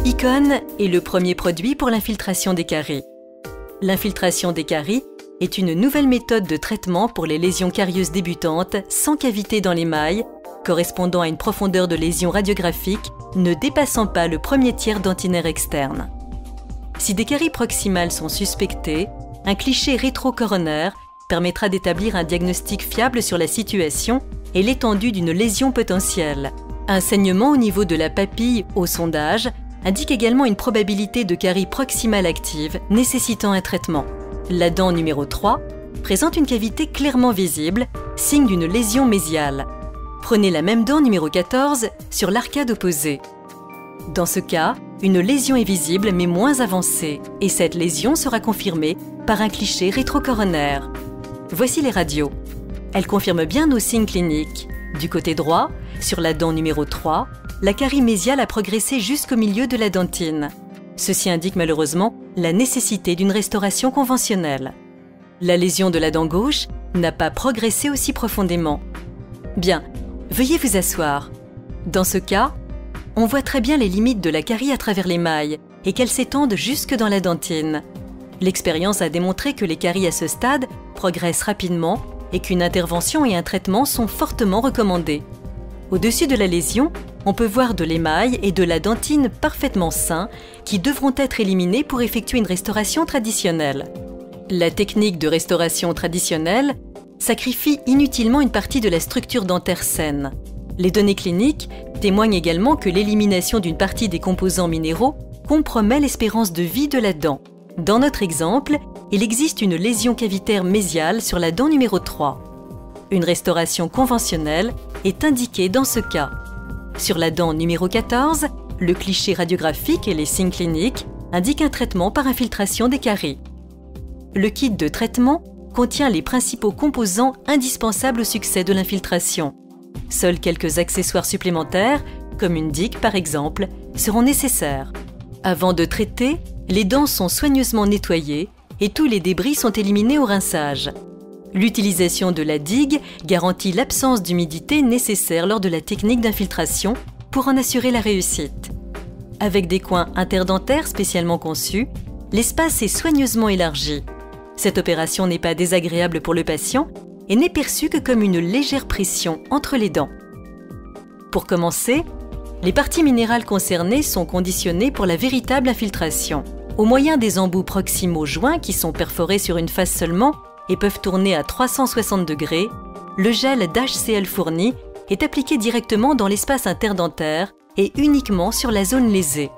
Icon est le premier produit pour l'infiltration des caries. L'infiltration des caries est une nouvelle méthode de traitement pour les lésions carieuses débutantes sans cavité dans l'émail, correspondant à une profondeur de lésion radiographique ne dépassant pas le premier tiers dentinaire externe. Si des caries proximales sont suspectées, un cliché rétrocoronaire permettra d'établir un diagnostic fiable sur la situation et l'étendue d'une lésion potentielle. Un saignement au niveau de la papille au sondage indique également une probabilité de carie proximale active nécessitant un traitement. La dent numéro 3 présente une cavité clairement visible, signe d'une lésion mésiale. Prenez la même dent numéro 14 sur l'arcade opposée. Dans ce cas, une lésion est visible mais moins avancée et cette lésion sera confirmée par un cliché rétrocoronaire. Voici les radios. Elles confirment bien nos signes cliniques. Du côté droit, sur la dent numéro 3, la carie mésiale a progressé jusqu'au milieu de la dentine. Ceci indique malheureusement la nécessité d'une restauration conventionnelle. La lésion de la dent gauche n'a pas progressé aussi profondément. Bien, veuillez vous asseoir. Dans ce cas, on voit très bien les limites de la carie à travers l'émail et qu'elles s'étendent jusque dans la dentine. L'expérience a démontré que les caries à ce stade progressent rapidement et qu'une intervention et un traitement sont fortement recommandés. Au-dessus de la lésion, on peut voir de l'émail et de la dentine parfaitement sains qui devront être éliminés pour effectuer une restauration traditionnelle. La technique de restauration traditionnelle sacrifie inutilement une partie de la structure dentaire saine. Les données cliniques témoignent également que l'élimination d'une partie des composants minéraux compromet l'espérance de vie de la dent. Dans notre exemple, il existe une lésion cavitaire mésiale sur la dent numéro 3. Une restauration conventionnelle est indiquée dans ce cas. Sur la dent numéro 14, le cliché radiographique et les signes cliniques indiquent un traitement par infiltration des caries. Le kit de traitement contient les principaux composants indispensables au succès de l'infiltration. Seuls quelques accessoires supplémentaires, comme une digue par exemple, seront nécessaires. Avant de traiter, les dents sont soigneusement nettoyées et tous les débris sont éliminés au rinçage. L'utilisation de la digue garantit l'absence d'humidité nécessaire lors de la technique d'infiltration pour en assurer la réussite. Avec des coins interdentaires spécialement conçus, l'espace est soigneusement élargi. Cette opération n'est pas désagréable pour le patient et n'est perçue que comme une légère pression entre les dents. Pour commencer, les parties minérales concernées sont conditionnées pour la véritable infiltration. Au moyen des embouts proximaux joints qui sont perforés sur une face seulement et peuvent tourner à 360 degrés, le gel d'HCl fourni est appliqué directement dans l'espace interdentaire et uniquement sur la zone lésée.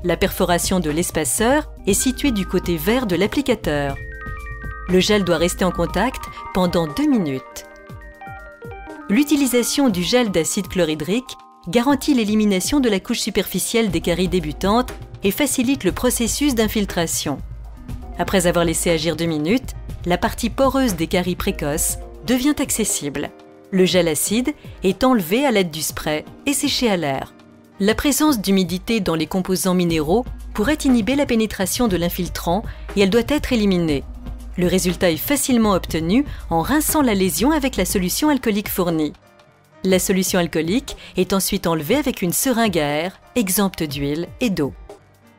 La perforation de l'espaceur est située du côté vert de l'applicateur. Le gel doit rester en contact pendant 2 minutes. L'utilisation du gel d'acide chlorhydrique garantit l'élimination de la couche superficielle des caries débutantes et facilite le processus d'infiltration. Après avoir laissé agir 2 minutes, la partie poreuse des caries précoces devient accessible. Le gel acide est enlevé à l'aide du spray et séché à l'air. La présence d'humidité dans les composants minéraux pourrait inhiber la pénétration de l'infiltrant et elle doit être éliminée. Le résultat est facilement obtenu en rinçant la lésion avec la solution alcoolique fournie. La solution alcoolique est ensuite enlevée avec une seringue à air, exempte d'huile et d'eau.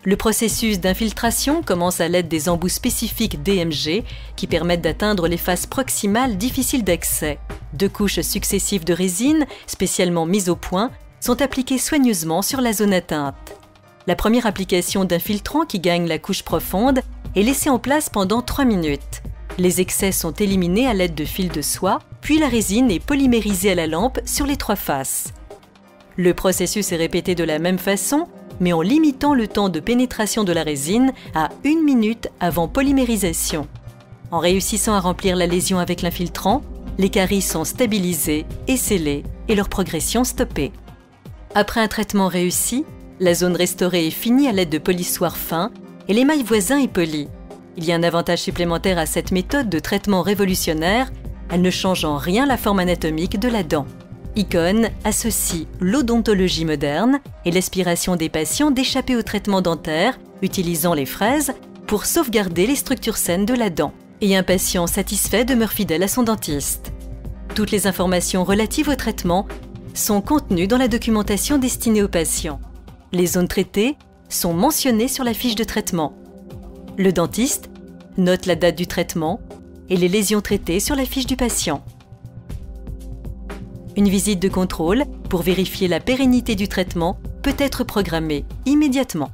Le processus d'infiltration commence à l'aide des embouts spécifiques DMG qui permettent d'atteindre les faces proximales difficiles d'accès. 2 couches successives de résine, spécialement mises au point, sont appliquées soigneusement sur la zone atteinte. La première application d'infiltrant qui gagne la couche profonde est laissée en place pendant 3 minutes. Les excès sont éliminés à l'aide de fils de soie, puis la résine est polymérisée à la lampe sur les 3 faces. Le processus est répété de la même façon, mais en limitant le temps de pénétration de la résine à 1 minute avant polymérisation. En réussissant à remplir la lésion avec l'infiltrant, les caries sont stabilisées et scellées et leur progression stoppée. Après un traitement réussi, la zone restaurée est finie à l'aide de polissoirs fins et l'émail voisin est poli. Il y a un avantage supplémentaire à cette méthode de traitement révolutionnaire, elle ne change en rien la forme anatomique de la dent. Icon associe l'odontologie moderne et l'aspiration des patients d'échapper au traitement dentaire, utilisant les fraises pour sauvegarder les structures saines de la dent. Et un patient satisfait demeure fidèle à son dentiste. Toutes les informations relatives au traitement sont contenues dans la documentation destinée aux patients. Les zones traitées sont mentionnés sur la fiche de traitement. Le dentiste note la date du traitement et les lésions traitées sur la fiche du patient. Une visite de contrôle pour vérifier la pérennité du traitement peut être programmée immédiatement.